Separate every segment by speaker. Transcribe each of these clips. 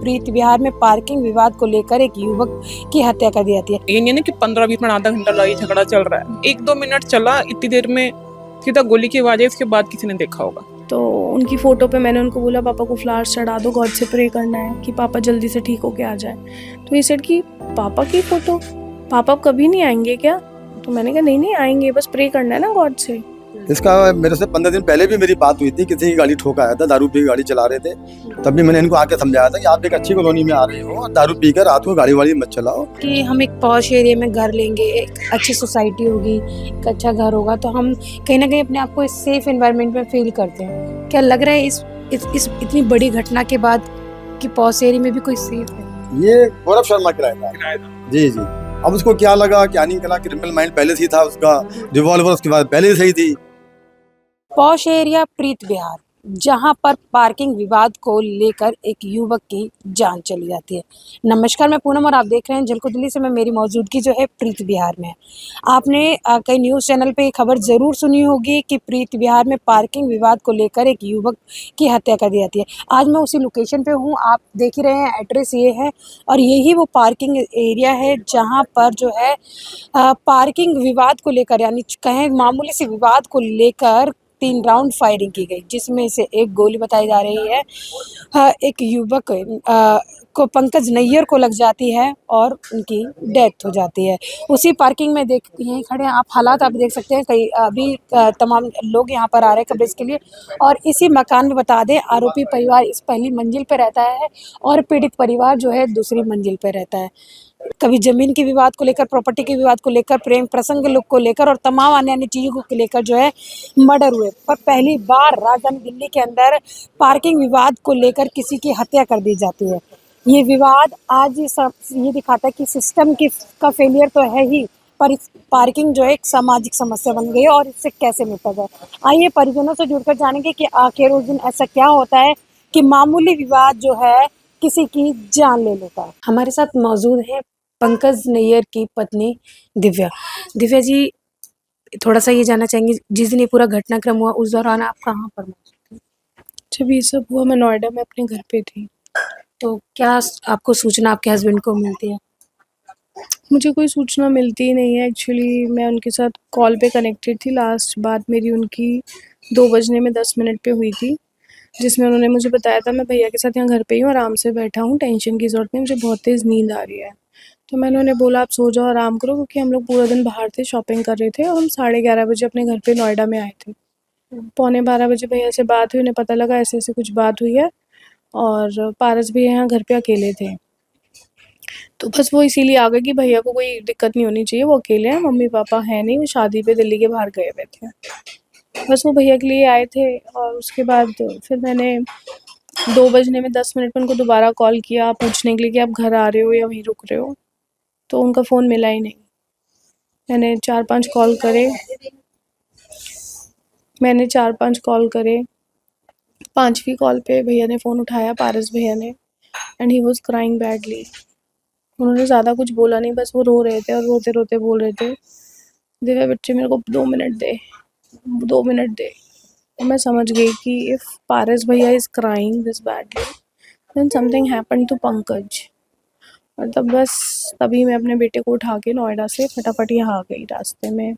Speaker 1: प्रीत विहार में पार्किंग विवाद को लेकर एक युवक की हत्या कर दी जाती है।
Speaker 2: ये नहीं ना कि 15-20 मिनट आधा घंटा लड़ाई झगड़ा चल रहा है, 1-2 मिनट चला, इतनी देर में सीधा गोली की आवाज है। इसके बाद किसी ने देखा होगा।
Speaker 3: तो उनकी फ़ोटो पे मैंने उनको बोला पापा को फ्लावर्स चढ़ा दो, गॉड से प्रे करना है कि पापा जल्दी से ठीक होके आ जाए। तो ये सेड कि पापा की फ़ोटो, पापा कभी नहीं आएंगे क्या? तो मैंने कहा नहीं आएंगे, बस प्रे करना है ना गॉड से।
Speaker 4: इसका मेरे से 15 दिन पहले भी मेरी बात हुई थी। किसी की गाड़ी ठोका आया था, दारू पी गाड़ी चला रहे थे। तब भी मैंने इनको आके समझाया था कि आप एक अच्छी कॉलोनी में आ रहे हो और दारू पी कर रात को गाड़ी वाड़ी मत चलाओ।
Speaker 1: कि हम एक पॉश एरिया में घर लेंगे, एक अच्छी सोसाइटी होगी, एक अच्छा घर होगा, तो हम कहीं ना कहीं अपने आप को इस सेफ एनवायरनमेंट में फील करते हैं। क्या लग रहा है इस इतनी बड़ी घटना के बाद कि पॉश एरिया में भी कोई सेफ है?
Speaker 4: ये गौरव शर्मा किराएदार। जी। अब उसको क्या लगा क्या नहीं लगा, क्रिमिनल माइंड पहले से ही था उसका, रिवॉल्वर उसके बाद पहले से ही थी।
Speaker 1: पॉश एरिया प्रीत विहार, जहां पर पार्किंग विवाद को लेकर एक युवक की जान चली जाती है। नमस्कार, मैं पूनम और आप देख रहे हैं झलको दिल्ली से। मैं मेरी मौजूदगी जो है प्रीत विहार में है। आपने कई न्यूज़ चैनल पे खबर ज़रूर सुनी होगी कि प्रीत विहार में पार्किंग विवाद को लेकर एक युवक की हत्या कर दी जाती है। आज मैं उसी लोकेशन पे हूँ, आप देख ही रहे हैं, एड्रेस ये है और यही वो पार्किंग एरिया है जहाँ पर जो है पार्किंग विवाद को लेकर, यानी कहें मामूली से विवाद को लेकर 3 राउंड फायरिंग की गई, जिसमें से एक गोली बताई जा रही है एक युवक को, पंकज नैयर को लग जाती है और उनकी डेथ हो जाती है। उसी पार्किंग में देख, यहीं खड़े हैं आप, हालात आप देख सकते हैं। कई अभी तमाम लोग यहाँ पर आ रहे हैं कवरेज के लिए। और इसी मकान में बता दें, आरोपी परिवार इस पहली मंजिल पर रहता है और पीड़ित परिवार जो है दूसरी मंजिल पर रहता है। कभी ज़मीन के विवाद को लेकर, प्रॉपर्टी के विवाद को लेकर, प्रेम प्रसंग लोग को लेकर और तमाम अन्य चीज़ों को लेकर जो है मर्डर हुए। पर पहली बार राजधानी दिल्ली के अंदर पार्किंग विवाद को लेकर किसी की हत्या कर दी जाती है। ये विवाद आज ये दिखाता है कि सिस्टम का फेलियर तो है ही, पर इस पार्किंग जो है एक सामाजिक समस्या बन गई है और इससे कैसे निपटा जाए। आइए परिजनों से जुड़कर जानेंगे कि आखिर उस दिन ऐसा क्या होता है कि मामूली विवाद जो है किसी की जान ले लेता है। हमारे साथ मौजूद है पंकज नैयर की पत्नी दिव्या। दिव्या जी, थोड़ा सा ये जानना चाहेंगे, जिस दिन ये पूरा घटनाक्रम हुआ उस दौरान आप कहाँ पर मौजूद थे?
Speaker 3: जब ये सब हुआ मैं नोएडा में अपने घर पे थी।
Speaker 1: तो क्या आपको सूचना आपके हस्बैंड को मिलती है?
Speaker 3: मुझे कोई सूचना मिलती ही नहीं है। एक्चुअली मैं उनके साथ कॉल पे कनेक्टेड थी। लास्ट बात मेरी उनकी 2:10 पे हुई थी, जिसमें उन्होंने मुझे बताया था मैं भैया के साथ यहाँ घर पे ही हूँ, आराम से बैठा हूँ, टेंशन की ज़रूरत नहीं, मुझे बहुत तेज़ नींद आ रही है। तो मैंने उन्हें बोला आप सो जाओ, आराम करो, क्योंकि हम लोग पूरा दिन बाहर थे, शॉपिंग कर रहे थे और हम 11:30 बजे अपने घर पे नोएडा में आए थे। 11:45 बजे भैया से बात हुई, उन्हें पता लगा ऐसे कुछ बात हुई है और पारस भी यहाँ घर पे अकेले थे। तो बस वो इसीलिए आ गए कि भैया को कोई दिक्कत नहीं होनी चाहिए, वो अकेले हैं, मम्मी पापा हैं नहीं, वो शादी पे दिल्ली के बाहर गए हुए थे। बस वो भैया के लिए आए थे और उसके बाद फिर मैंने 2:10 पे उनको दोबारा कॉल किया पूछने के लिए कि आप घर आ रहे हो या वहीं रुक रहे हो, तो उनका फ़ोन मिला ही नहीं। मैंने 4-5 कॉल करे, 5वीं कॉल पे भैया ने फ़ोन उठाया, पारस भैया ने, and he was crying badly. उन्होंने ज़्यादा कुछ बोला नहीं, बस वो रो रहे थे और रोते-रोते बोल रहे थे, दिव्या बच्चे मेरे को 2 मिनट दे, 2 मिनट दे। तो मैं समझ गई कि इफ़ पारस भैया is crying this badly then something happened to Pankaj. और तब बस तभी मैं अपने बेटे को उठा के नोएडा से फटाफट यहाँ आ गई। रास्ते में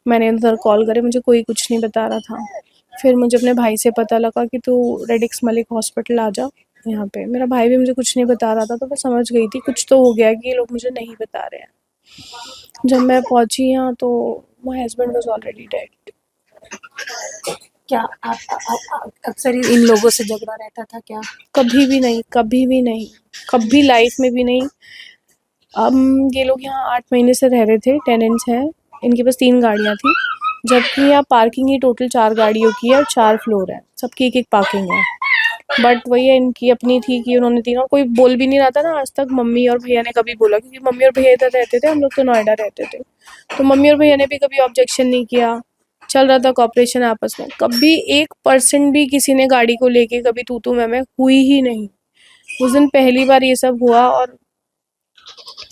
Speaker 3: मैंने उधर कॉल करे, मुझे कोई कुछ नहीं बता रहा था। फिर मुझे अपने भाई से पता लगा कि तू रेडिक्स मलिक हॉस्पिटल आ जा यहाँ पे। मेरा भाई भी मुझे कुछ नहीं बता रहा था, तो मैं समझ गई थी कुछ तो हो गया कि ये लोग मुझे नहीं बता रहे हैं। जब मैं पहुँची यहाँ तो my husband was already dead.
Speaker 1: क्या आप अक्सर इन लोगों से झगड़ा रहता था क्या?
Speaker 3: कभी भी नहीं, कभी लाइफ में भी नहीं। ये लोग यहाँ 8 महीने से रह रहे थे, टेनेंट्स हैं, इनके पास 3 गाड़ियाँ थी, जबकि यहाँ पार्किंग ही टोटल 4 गाड़ियों की है और 4 फ्लोर है, सबकी एक-एक पार्किंग है। बट वही है, इनकी अपनी थी कि उन्होंने तीनों, कोई बोल भी नहीं रहा था ना आज तक मम्मी और भैया ने कभी बोला, क्योंकि मम्मी और भैया इधर रहते थे, हम लोग तो नोएडा रहते थे। तो मम्मी और भैया ने भी कभी ऑब्जेक्शन नहीं किया, चल रहा था कोऑपरेशन आपस में। कभी 1% भी किसी ने गाड़ी को लेके कभी तू-तू मैं हुई ही नहीं। उस दिन पहली बार ये सब हुआ। और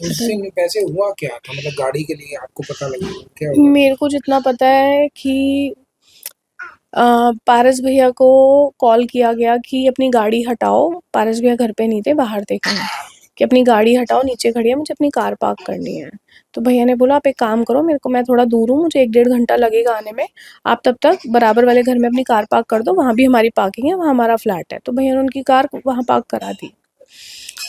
Speaker 5: उस दिन वैसे हुआ क्या था, गाड़ी के लिए आपको पता लगा क्या हुआ?
Speaker 3: मेरे को जितना पता है कि पारस भैया को कॉल किया गया कि अपनी गाड़ी हटाओ। पारस भैया घर पे नहीं थे, बाहर थे कहीं, कि अपनी गाड़ी हटाओ, नीचे खड़ी है, मुझे अपनी कार पार्क करनी है। तो भैया ने बोला आप एक काम करो, मेरे को, मैं थोड़ा दूर हूँ, मुझे 1 डेढ़ घंटा लगेगा आने में, आप तब तक बराबर वाले घर में अपनी कार पार्क कर दो, वहाँ भी हमारी पार्किंग है, वहाँ हमारा फ्लैट है। तो भैया ने उनकी कार वहाँ पार्क करा दी।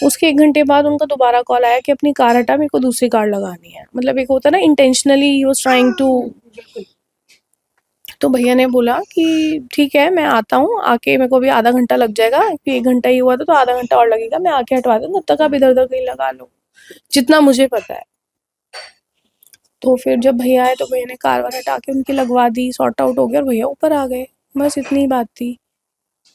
Speaker 3: उसके 1 घंटे बाद उनका दोबारा कॉल आया कि अपनी कार हटा, मेरे को दूसरी कार लगानी है। मतलब एक होता है ना, इंटेंशनली ही वाज ट्राइंग टू। तो भैया ने बोला कि ठीक है मैं आता हूँ, आके मेरे को अभी आधा घंटा लग जाएगा, क्योंकि 1 घंटा ही हुआ था तो आधा घंटा और लगेगा, मैं आके हटवा दूँ, तब तक आप इधर उधर कहीं लगा लो, जितना मुझे पता है। तो फिर जब भैया आए तो भैया ने कार वार हटा के उनकी लगवा दी, सॉर्ट आउट हो गया और भैया ऊपर आ गए। बस इतनी ही बात थी।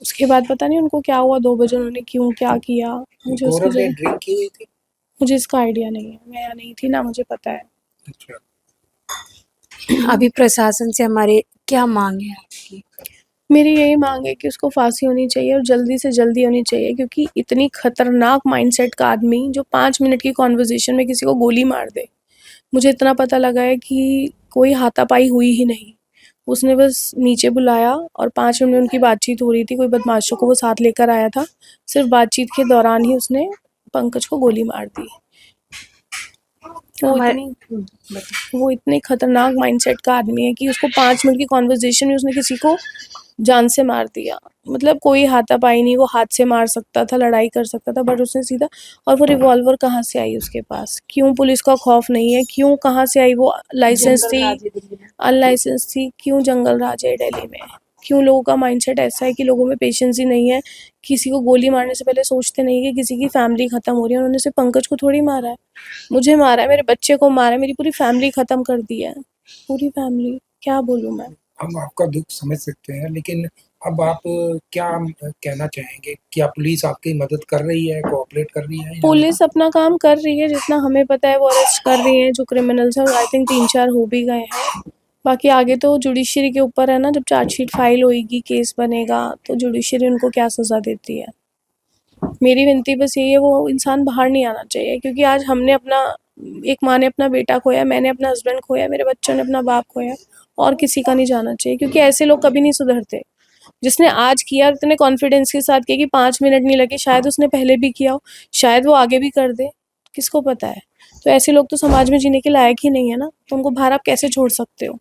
Speaker 3: उसके बाद पता नहीं उनको क्या हुआ, 2 बजे उन्होंने क्यों क्या किया, मुझे उसकी
Speaker 5: गौरव ने
Speaker 3: जरूर,
Speaker 5: ड्रिंक की हुई थी।
Speaker 3: मुझे इसका आइडिया नहीं है, मैं यहाँ नहीं थी ना, मुझे पता है।
Speaker 5: अच्छा,
Speaker 1: अभी प्रशासन से हमारे क्या मांग है आपकी?
Speaker 3: मेरी यही मांग है कि उसको फांसी होनी चाहिए और जल्दी से जल्दी होनी चाहिए, क्योंकि इतनी खतरनाक माइंडसेट का आदमी जो 5 मिनट की कॉन्वर्जेशन में किसी को गोली मार दे। मुझे इतना पता लगा है कि कोई हाथापाई हुई ही नहीं, उसने बस नीचे बुलाया और 5 मिनट में उनकी बातचीत हो रही थी, कोई बदमाशों को वो साथ लेकर आया था, सिर्फ बातचीत के दौरान ही उसने पंकज को गोली मार दी। वो
Speaker 1: हमारे
Speaker 3: इतनी वो इतने खतरनाक माइंडसेट का आदमी है कि उसको 5 मिनट की कॉन्वर्जेशन में उसने किसी को जान से मार दिया। मतलब कोई हाथापाई नहीं, वो हाथ से मार सकता था, लड़ाई कर सकता था, बट उसने सीधा। और वो रिवॉल्वर कहाँ से आई उसके पास, क्यों पुलिस का खौफ नहीं है, क्यों, कहाँ से आई वो, लाइसेंस थी, अनलाइसेंस थी, क्यों जंगल राज है दिल्ली में, क्यों लोगों का माइंडसेट ऐसा है कि लोगों में पेशेंस ही नहीं है, किसी को गोली मारने से पहले सोचते नहीं कि किसी की फैमिली खत्म हो रही है। उन्होंने सिर्फ पंकज को थोड़ी मारा है, मुझे मारा है, मेरे बच्चे को मारा है, मेरी पूरी फैमिली खत्म कर दी है, पूरी फैमिली, क्या बोलूँ मैं।
Speaker 5: हम आपका दुख समझ सकते हैं, लेकिन अब आप क्या कहना चाहेंगे? क्या पुलिस आपकी मदद कर रही है, कोऑपरेट कर रही है या नहीं?
Speaker 3: पुलिस अपना काम कर रही है, जितना हमें पता है वो अरेस्ट कर रही है जो क्रिमिनल्स हैं, आई थिंक 3-4 हो भी गए हैं। बाकी आगे तो जुडिशरी के ऊपर है ना, जब चार्जशीट फाइल होएगी, केस बनेगा, तो जुडिशरी उनको क्या सज़ा देती है। मेरी विनती बस यही है, वो इंसान बाहर नहीं आना चाहिए, क्योंकि आज हमने अपना, एक माँ ने अपना बेटा खोया, मैंने अपना हस्बैंड खोया, मेरे बच्चों ने अपना बाप खोया, और किसी का नहीं जाना चाहिए, क्योंकि ऐसे लोग कभी नहीं सुधरते। जिसने आज किया और इतने कॉन्फिडेंस के साथ किया कि 5 मिनट नहीं लगे, शायद उसने पहले भी किया हो, शायद वो आगे भी कर दे, किसको पता है। तो ऐसे लोग तो समाज में जीने के लायक ही नहीं है ना, तो उनको बाहर आप कैसे छोड़ सकते हो।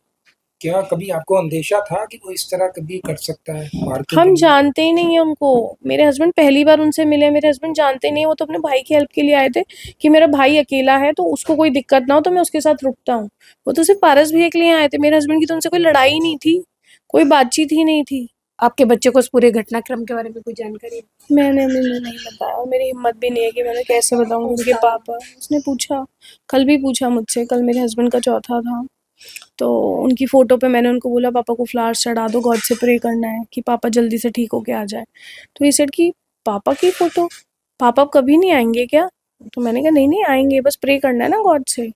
Speaker 5: क्या कभी आपको अंदेशा था कि वो इस तरह कभी कर सकता है मार्केटिंग?
Speaker 3: हम जानते ही नहीं है उनको, मेरे हस्बैंड पहली बार उनसे मिले, मेरे हस्बैंड जानते नहीं है, वो तो अपने भाई की हेल्प के लिए आए थे कि मेरा भाई अकेला है तो उसको कोई दिक्कत ना हो तो मैं उसके साथ रुकता हूँ। वो तो सिर्फ पारस भैया के लिए आए थे, मेरे हस्बैंड की तो उनसे कोई लड़ाई ही नहीं थी, कोई बातचीत ही नहीं थी।
Speaker 1: आपके बच्चे को उस पूरे घटनाक्रम के बारे में कोई जानकारी है?
Speaker 3: मैंने नहीं बताया, और मेरी हिम्मत भी नहीं है कि मैंने कैसे बताऊँ उनके पापा। उसने पूछा, कल भी पूछा मुझसे, कल मेरे हस्बैंड का चौथा था, तो उनकी फ़ोटो पे मैंने उनको बोला पापा को फ्लावर्स चढ़ा दो, गॉड से प्रे करना है कि पापा जल्दी से ठीक होके आ जाए। तो ये सेड कि पापा की फ़ोटो, पापा अब कभी नहीं आएंगे क्या? तो मैंने कहा नहीं नहीं आएंगे, बस प्रे करना है ना गॉड से।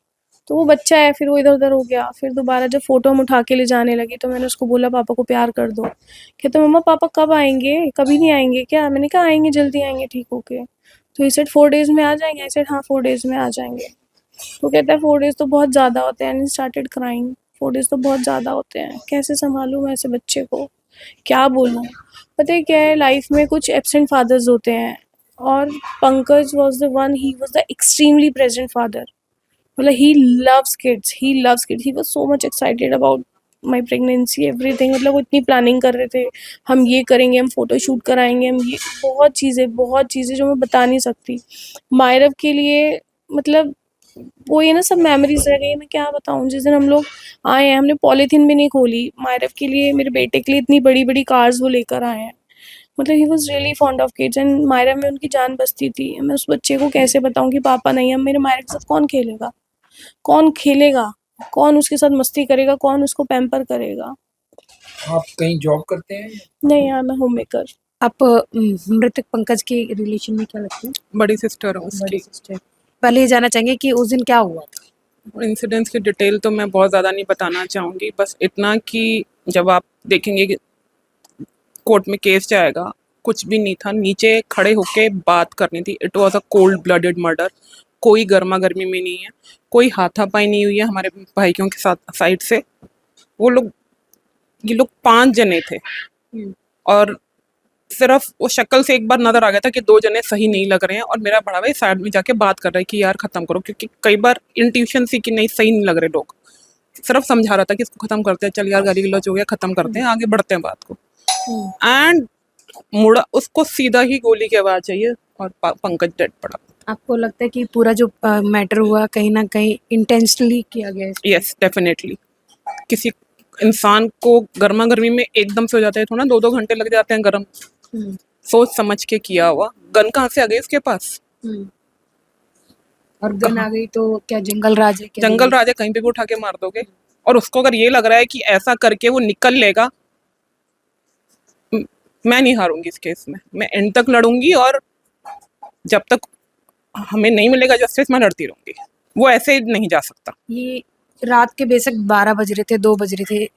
Speaker 3: तो वो बच्चा है, फिर वो इधर उधर हो गया। फिर दोबारा जब फ़ोटो हम उठा के ले जाने लगी तो मैंने उसको बोला पापा को प्यार कर दो। कहते मम्मा पापा कब आएंगे, कभी नहीं आएंगे क्या? मैंने कहा आएंगे, जल्दी आएंगे ठीक होके। तो ये सेड 4 डेज़ में आ जाएंगे। आई सेड हाँ 4 डेज़ में आ जाएंगे। तो कहता है 4 डेज़ तो बहुत ज़्यादा होते हैं, एंड स्टार्टेड क्राइंग। 4 डेज़ तो बहुत ज़्यादा होते हैं, कैसे संभालूँ मैं ऐसे बच्चे को, क्या बोलूँ। पता है क्या है, लाइफ में कुछ एब्सेंट फादर्स होते हैं, और Pankaj was the one, he was the extremely present father. मतलब he loves kids, he was so much excited about my pregnancy, everything. मतलब वो इतनी प्लानिंग कर रहे थे, हम ये करेंगे, हम फोटो शूट कराएंगे, हम ये, बहुत चीज़ें जो मैं बता नहीं सकती। मायरव के लिए, मतलब वो ये ना सब मेमोरीज रह गई, मैं क्या बताऊँ। जिस दिन हम लोग आए हैं, हमने पॉलीथीन भी नहीं खोली, मायरव के लिए, मेरे बेटे के लिए इतनी बड़ी बड़ी कार्स वो लेकर आए हैं। मतलब he was really fond of kids, and Mairav में उनकी जान बसती थी। मैं उस बच्चे को कैसे बताऊँ कि पापा नहीं है, अब मेरे मायरव के साथ कौन खेलेगा, कौन खेलेगा, कौन उसके साथ मस्ती करेगा, कौन उसको पैम्पर करेगा।
Speaker 5: आप कहीं जॉब करते हैं?
Speaker 3: नहीं यार, मैं होम मेकर।
Speaker 1: आप मृतक पंकज के रिलेशन में क्या लगते हैं?
Speaker 2: बड़ी सिस्टर हूँ
Speaker 1: बड़ी
Speaker 2: उसकी।
Speaker 1: सिस्टर। पहले ये जानना चाहेंगे कि उस दिन क्या हुआ था?
Speaker 2: इंसिडेंट्स की डिटेल तो मैं बहुत ज़्यादा नहीं बताना चाहूँगी, बस इतना कि जब आप देखेंगे कि कोर्ट में केस जाएगा, कुछ भी नहीं था, नीचे खड़े होके बात करनी थी। It was a cold blooded murder, कोई गर्मा गर्मी में नहीं है, कोई हाथापाई नहीं हुई है हमारे भाइयों के साथ साइड से। वो लोग ये लोग 5 जने थे
Speaker 1: हम्म,
Speaker 2: और सिर्फ वो शक्ल से एक बार नजर आ गया था कि 2 जने सही नहीं लग रहे हैं, और मेरा बड़ा भाई साइड में जाके बात कर रहा है कि यार खत्म करो, क्योंकि कई बार इंट्यूशन थी कि नहीं सही नहीं लग रहे लोग। सिर्फ समझा रहा था कि इसको खत्म करते हैं, चल यार गाली गलौज हो गया, खत्म करते हैं, आगे बढ़ते हैं बात को।
Speaker 1: हम्म।
Speaker 2: एंड मुड़ा उसको सीधा ही गोली की आवाज चाहिए और पंकज डेड पड़ा।
Speaker 1: आपको लगता है कि पूरा जो मैटर हुआ कहीं ना कहीं इंटेंशनली किया गया है?
Speaker 2: Yes definitely. किसी इंसान को गर्मा गर्मी में एकदम से हो जाता है, थोड़ा 2-2 घंटे लग जाते हैं गर्म।
Speaker 1: हम्म,
Speaker 2: सोच समझ के किया हुआ। गन कहाँ से आ गई उसके पास?
Speaker 1: हम्म। और गन आ गई तो क्या जंगल राज है क्या?
Speaker 2: जंगल राजा कहीं पे भी उठा के मार दोगे। और उसको अगर ये लग रहा है कि ऐसा करके वो निकल लेगा, मैं नहीं हारूंगी इस केस में, मैं एंड तक लड़ूंगी, और जब तक हमें नहीं मिलेगा जस्टिस मैं लड़ती रहूंगी। वो ऐसे नहीं जा सकता।
Speaker 1: ये रात के बेशक 12 बज रहे थे, 2 बज रहे थे,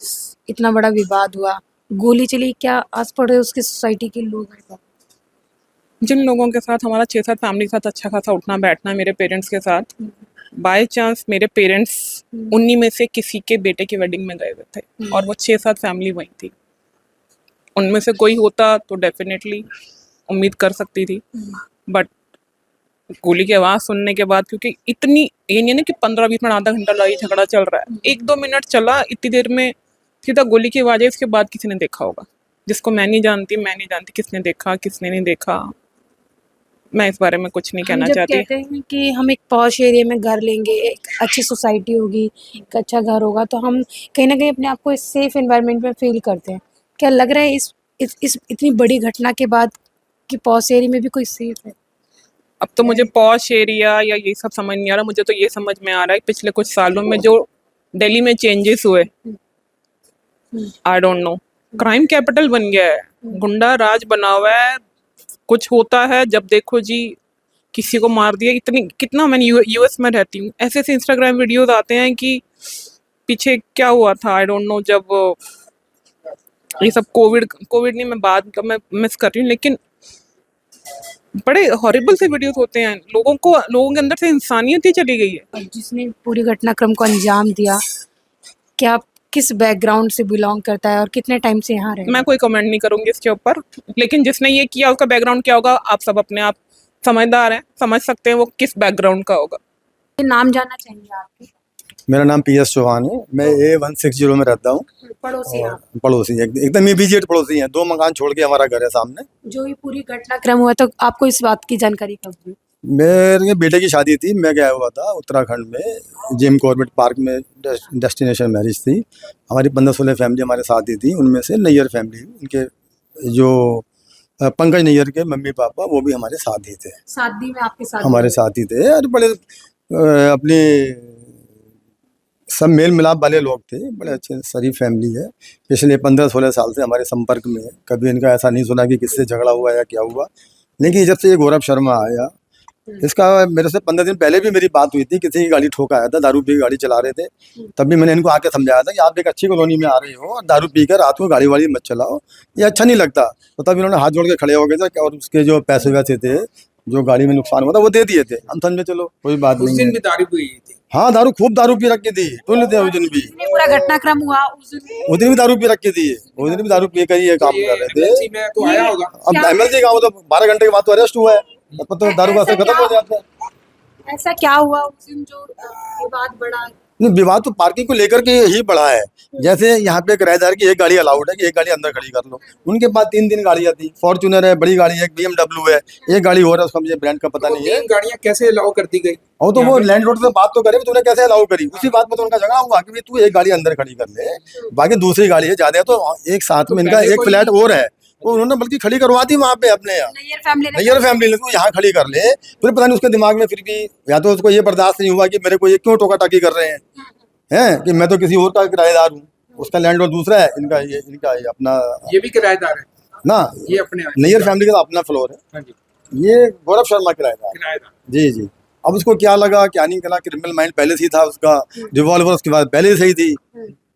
Speaker 1: इतना बड़ा विवाद हुआ, गोली चली, क्या आस पड़ोस की सोसाइटी के लोग हैं?
Speaker 2: जिन लोगों के साथ हमारा 6-7 फैमिली के साथ अच्छा खासा उठना बैठना, मेरे पेरेंट्स के साथ, बाय चांस मेरे पेरेंट्स उन्हीं में से किसी के बेटे की वेडिंग में गए हुए थे, और वो 6-7 फैमिली वहीं थी। उनमें से कोई होता तो डेफिनेटली उम्मीद कर सकती थी, बट गोली की आवाज़ सुनने के बाद, क्योंकि इतनी ये नहीं है ना कि 15-20 मिनट आधा घंटा लड़ाई झगड़ा चल रहा है, 1-2 मिनट चला, इतनी देर में सीधा गोली की आवाज़ है। इसके बाद किसी ने देखा होगा, जिसको मैं नहीं जानती किसने देखा किसने नहीं देखा, मैं इस बारे में कुछ नहीं
Speaker 1: हम
Speaker 2: कहना
Speaker 1: जब
Speaker 2: चाहती।
Speaker 1: कहते हैं कि हम एक पॉश एरिया में घर लेंगे, एक अच्छी सोसाइटी होगी, एक अच्छा घर होगा, तो हम कहीं ना कहीं अपने आप को इस सेफ एनवायरनमेंट में फील करते हैं। क्या लग रहा है इस इतनी बड़ी घटना के बाद कि पॉश एरिया में भी कोई सेफ है?
Speaker 2: अब तो मुझे पॉश एरिया या ये सब समझ नहीं आ रहा, मुझे तो ये समझ में आ रहा है पिछले कुछ सालों में जो दिल्ली में चेंजेस हुए, I don't know, crime capital बन गया है, गुंडा राज बना हुआ है। कुछ होता है जब देखो जी किसी को मार दिया। इतनी कितना, मैं यूएस में रहती हूँ, ऐसे ऐसे इंस्टाग्राम वीडियोस आते हैं कि पीछे क्या हुआ था आई डोंट नो, जब ये सब कोविड नहीं, मैं बाद का मैं मिस कर रही हूँ, लेकिन बड़े हॉरिबल से वीडियोस होते हैं। लोगों के अंदर से इंसानियत ही चली गई है।
Speaker 1: और जिसने पूरी घटनाक्रम को अंजाम दिया, क्या किस बैकग्राउंड से बिलोंग करता है और कितने टाइम से यहाँ रहे?
Speaker 2: मैं कोई कमेंट नहीं करूंगी इसके ऊपर, लेकिन जिसने ये किया उसका बैकग्राउंड क्या होगा आप सब अपने आप समझदार हैं, समझ सकते हैं वो किस बैकग्राउंड का होगा।
Speaker 1: नाम जानना चाहेंगे आपके?
Speaker 4: मेरा नाम PS चौहान है, मैं A160 में रहता हूँ।
Speaker 1: पड़ोसी
Speaker 4: और
Speaker 1: आप?
Speaker 4: पड़ोसी एकदम इमीडिएट पड़ोसी हैं, 2 मकान छोड़ के हमारा घर है सामने।
Speaker 1: जो ये पूरी घटनाक्रम हुआ तो आपको इस बात की जानकारी कब हुई?
Speaker 4: मेरे बेटे की शादी थी, मैं गया हुआ था उत्तराखंड में, जिम कॉर्बेट पार्क में डेस्टिनेशन मैरिज थी। हमारी 15-16 फैमिली हमारे साथ ही थी, उनमें से नैयर फैमिली, उनके जो पंकज नैयर के मम्मी पापा वो भी हमारे साथ ही थे,
Speaker 1: शादी में आपके साथ?
Speaker 4: हमारे साथ ही थे। और बड़े अपने सब मेल मिलाप वाले लोग थे, बड़े अच्छे शरीफ फैमिली है। पिछले 15-16 साल से हमारे संपर्क में है, कभी इनका ऐसा नहीं सुना कि किससे झगड़ा हुआ या क्या हुआ। लेकिन जब से ये गौरव शर्मा आया, इसका मेरे से 15 दिन पहले भी मेरी बात हुई थी, किसी की गाड़ी ठोका आया था, दारू पी के गाड़ी चला रहे थे। तब भी मैंने इनको आके समझाया था कि आप एक अच्छी कॉलोनी में आ रहे हो और दारू पीकर रात को गाड़ी वाड़ी मत चलाओ, ये अच्छा नहीं लगता। तो तब इन्होंने हाथ जोड़ के खड़े हो गए थे, और उसके जो पैसे वैसे थे, जो गाड़ी में नुकसान हुआ था, वो दे दिए थे। हम समझे चलो कोई बात
Speaker 5: उस
Speaker 4: नहीं
Speaker 5: दिन
Speaker 4: है।
Speaker 5: भी दारू पी थी।
Speaker 4: हाँ, खूब दारू पी रखी थी, तुल थे उस दिन भी।
Speaker 1: ये पूरा घटनाक्रम हुआ उस दिन
Speaker 4: भी दारू पी रखी थी, उस दिन भी दारू पी कर ही ये काम कर रहे थे।
Speaker 5: एमएलसी में तो आया होगा।
Speaker 4: अब MLC का वो तो 12 घंटे के बाद तो अरेस्ट हुआ है, तब तो दारू का असर खत्म हो जाता है।
Speaker 1: ऐसा क्या हुआ उस दिन जो विवाद बढ़ा?
Speaker 4: नहीं, विवाद तो पार्किंग को लेकर के ही बढ़ा है। जैसे यहाँ पे किराएदार की एक गाड़ी अलाउड है कि एक गाड़ी अंदर खड़ी कर लो, उनके पास 3 गाड़ियाँ थी, फॉर्च्यूनर है, बड़ी गाड़ी है, एक BMW है, एक गाड़ी हो रहा है, उसका मुझे ब्रांड का पता
Speaker 5: तो
Speaker 4: नहीं है।
Speaker 5: 3 गाड़ियां कैसे अलाउ कर दी गई?
Speaker 4: और तो वो लैंड रोड से बात तो करे, तूने कैसे अलाउ करी, उसी बात में तो उनका झगड़ा हुआ कि भाई तू एक गाड़ी अंदर खड़ी कर ले, बाकी दूसरी गाड़ी है ज्यादा है, तो एक साथ में इनका एक फ्लैट और है, तो उन्होंने बल्कि खड़ी करवा दी वहाँ पे अपने यहाँ। नैयर फैमिली ने तो यहाँ खड़ी कर ले, फिर पता नहीं उसके दिमाग में फिर भी या तो उसको ये बर्दाश्त नहीं हुआ कि मेरे को ये क्यों टोका टाकी कर रहे हैं कि मैं तो किसी और का किराएदार हूँ, उसका लैंडलॉर्ड दूसरा है, इनका ये अपना,
Speaker 5: ये भी किराएदार है
Speaker 4: ना,
Speaker 5: ये अपने
Speaker 4: नैयर फैमिली का अपना फ्लोर है।
Speaker 5: हाँ जी,
Speaker 4: ये गौरव शर्मा किराएदार।
Speaker 5: किराएदार।
Speaker 4: जी जी। अब उसको क्या लगा क्या नहीं लगा, क्रिमिनल माइंड पहले से ही था उसका, रिवॉल्वर उसके बाद पहले से ही थी।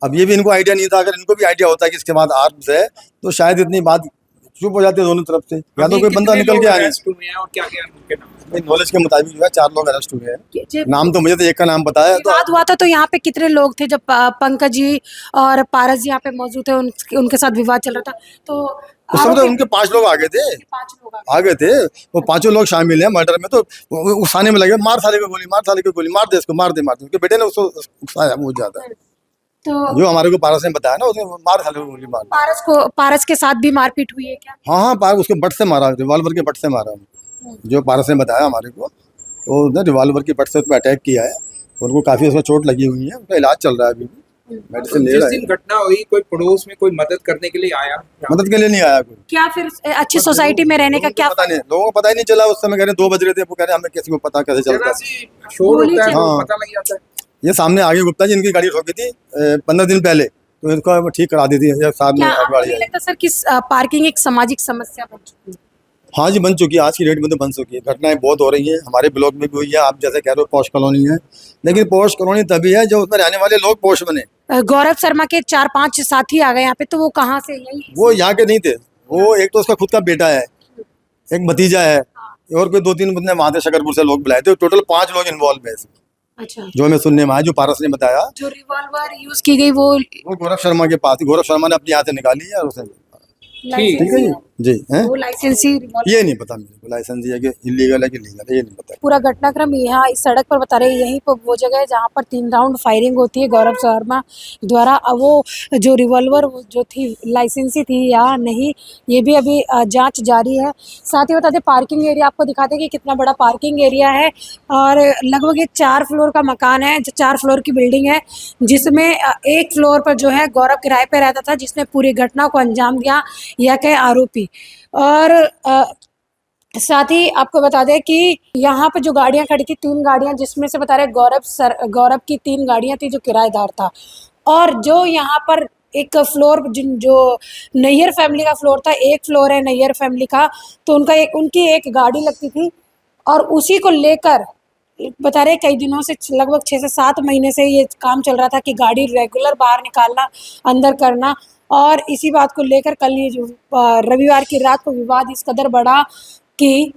Speaker 4: अब ये भी इनको आइडिया नहीं था, अगर इनको भी आइडिया होता है कि इसके बाद आर्म्स है तो शायद इतनी बात चुप हो जाते हैं दोनों तरफ से, या तो
Speaker 5: अभी
Speaker 4: कोई बंदा
Speaker 5: कितने
Speaker 4: निकल
Speaker 5: लोग
Speaker 4: के आए।
Speaker 5: अरेस्ट हुए हैं और क्या क्या उनके नाम?
Speaker 4: नॉलेज के मुताबिक जो है 4 लोग अरेस्ट हुए हैं।
Speaker 1: जे-
Speaker 4: नाम तो मुझे तो एक का नाम पता है। तो
Speaker 1: विवाद हुआ था तो यहाँ पे कितने लोग थे जब पंकज जी और पारस जी यहाँ पे मौजूद थे, उनके साथ विवाद चल रहा था तो
Speaker 4: उस समय तो
Speaker 1: आरोपी-
Speaker 4: उनके 5 लोग आगे थे,
Speaker 1: 5 लोग आ
Speaker 4: आगे थे, वो 5 लोग शामिल हैं मर्डर में। तो वो उकसाने में लगे, मार साले को गोली, मार साले को गोली, मार दे इसको, मार दे, मार दे। उनके बेटे ने उसको उकसाया बहुत ज्यादा।
Speaker 1: गए। तो
Speaker 4: जो हमारे को पारस ने बताया ना, उसने मार साले को गोली मार दी।
Speaker 1: पारस के साथ भी मारपीट हुई है क्या?
Speaker 4: हाँ हाँ, पारस उसके बट से मारा, रिवॉल्वर के बट से मारा। जो पारस ने बताया हमारे को, तो उसने रिवॉल्वर की बट से उस पर अटैक किया है। उनको काफी उसमें चोट लगी हुई है, उनका इलाज चल रहा है अभी भी, मेडिसिन ले
Speaker 5: जिस
Speaker 4: रहा
Speaker 5: दिन
Speaker 4: है।
Speaker 5: घटना हुई कोई पड़ोस में कोई मदद करने के लिए आया?
Speaker 4: मदद के लिए नहीं आया कोई।
Speaker 1: क्या फिर अच्छी सोसाइटी में रहने का
Speaker 4: लोगों को
Speaker 1: क्या
Speaker 4: पता नहीं, लोगों को पता ही नहीं चला। उस समय कह रहे 2 बज रहे थे, वो कह रहे हमें किसी को पता कैसे चलता
Speaker 5: जरा
Speaker 4: है।
Speaker 5: सी शोर
Speaker 1: गोली
Speaker 5: होता है तो
Speaker 4: हाँ।
Speaker 5: पता लग जाता है।
Speaker 4: ये सामने आगे गुप्ता जी, इनकी गाड़ी ठोकी थी 15 दिन पहले, तो इनको ठीक करा दी थी। ये साथ में
Speaker 1: क्या आपको
Speaker 4: गाड़ी
Speaker 1: नहीं
Speaker 4: आई।
Speaker 1: लगता सर कि पार्किंग एक सामाजिक समस्या बन चुकी है?
Speaker 4: हाँ जी, बन चुकी है, आज की डेट में तो बन चुकी है। घटनाएं बहुत हो रही हैं, हमारे ब्लॉक में भी हुई है। आप जैसे कह रहे हो पॉश कॉलोनी है, लेकिन पॉश कॉलोनी तभी है जो उसमें रहने वाले लोग पॉश बने।
Speaker 1: गौरव शर्मा के 4-5 साथी आ गए यहाँ पे, तो वो कहाँ से यही?
Speaker 4: वो यहाँ के नहीं थे। वो एक तो उसका खुद का बेटा है, एक भतीजा है, और कोई 2-3 बंदे वहां से शकरपुर से लोग बुलाए थे। टोटल 5 लोग इन्वॉल्व है इसमें,
Speaker 1: अच्छा,
Speaker 4: जो हमें सुनने में आया, जो पारस ने बताया।
Speaker 1: जो रिवॉल्वर यूज की गई वो
Speaker 4: वो गौरव शर्मा के पास, गौरव शर्मा ने अपने हाथ से निकाली है और उसे। ठीक है जी। जी हैं?
Speaker 1: वो लाइसेंसी रिवॉल्वर।
Speaker 4: ये नहीं पता मेरे को, लाइसेंस है कि इलीगल है कि लीगल है, ये नहीं पता।
Speaker 1: पूरा घटनाक्रम यहाँ इस सड़क पर बता रहे हैं, यहीं पर वो जगह है जहाँ पर 3 राउंड फायरिंग होती है गौरव शर्मा द्वारा। अब वो जो रिवॉल्वर जो थी लाइसेंसी थी या नहीं, ये भी अभी जांच जारी है। साथ ही बता दें पार्किंग एरिया आपको दिखाते हैं कि कितना बड़ा पार्किंग एरिया है, और लगभग ये 4 फ्लोर का मकान है, जो 4 फ्लोर की बिल्डिंग है, जिसमें एक फ्लोर पर जो है गौरव किराए पे रहता था, जिसने पूरी घटना को अंजाम दिया, यह कहे आरोपी। और साथ ही आपको बता दें कि यहाँ पे जो गाड़ियाँ खड़ी थी, 3 गाड़ियाँ, जिसमें से बता रहे गौरव की 3 गाड़ियाँ थी, जो किराएदार था। और जो यहाँ पर एक फ्लोर जो नैयर फैमिली का फ्लोर था, एक फ्लोर है नैयर फैमिली का, तो उनकी एक गाड़ी लगती थी, और उसी को लेकर बता रहे कई दिनों से, लगभग 6 से 7 महीने से ये काम चल रहा था कि गाड़ी रेगुलर बाहर निकालना, अंदर करना। और इसी बात को लेकर कल ये जो रविवार की रात को विवाद इस कदर बढ़ा कि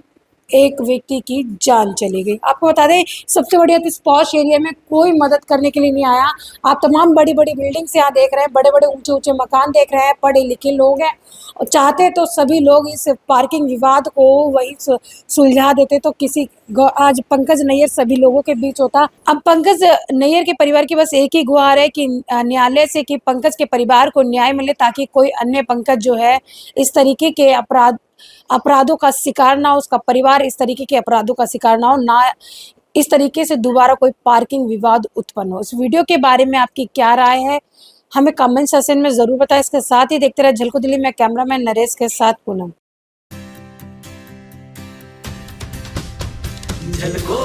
Speaker 1: एक व्यक्ति की जान चली गई। आपको बता दें सबसे बढ़िया इस पॉश एरिया में कोई मदद करने के लिए नहीं आया। आप तमाम बड़ी बड़ी बिल्डिंग्स यहाँ देख रहे हैं, बड़े बड़े ऊंचे ऊंचे मकान देख रहे हैं, पढ़े लिखे लोग हैं, और चाहते तो सभी लोग इस पार्किंग विवाद को वही सुलझा देते, तो आज पंकज नैयर सभी लोगों के बीच होता। अब पंकज नैयर के परिवार की बस एक ही गुहार है कि न्यायालय से कि पंकज के परिवार को न्याय मिले, ताकि कोई अन्य पंकज जो है इस तरीके के अपराधों का शिकार ना हो, उसका परिवार इस तरीके के अपराधों का शिकार ना हो, ना इस तरीके से दोबारा कोई पार्किंग विवाद उत्पन्न हो। इस वीडियो के बारे में आपकी क्या राय है, हमें कमेंट सेक्शन में जरूर बताएं। इसके साथ ही देखते रहे झलको दिल्ली में कैमरामैन नरेश के साथ पूनम।
Speaker 6: झलको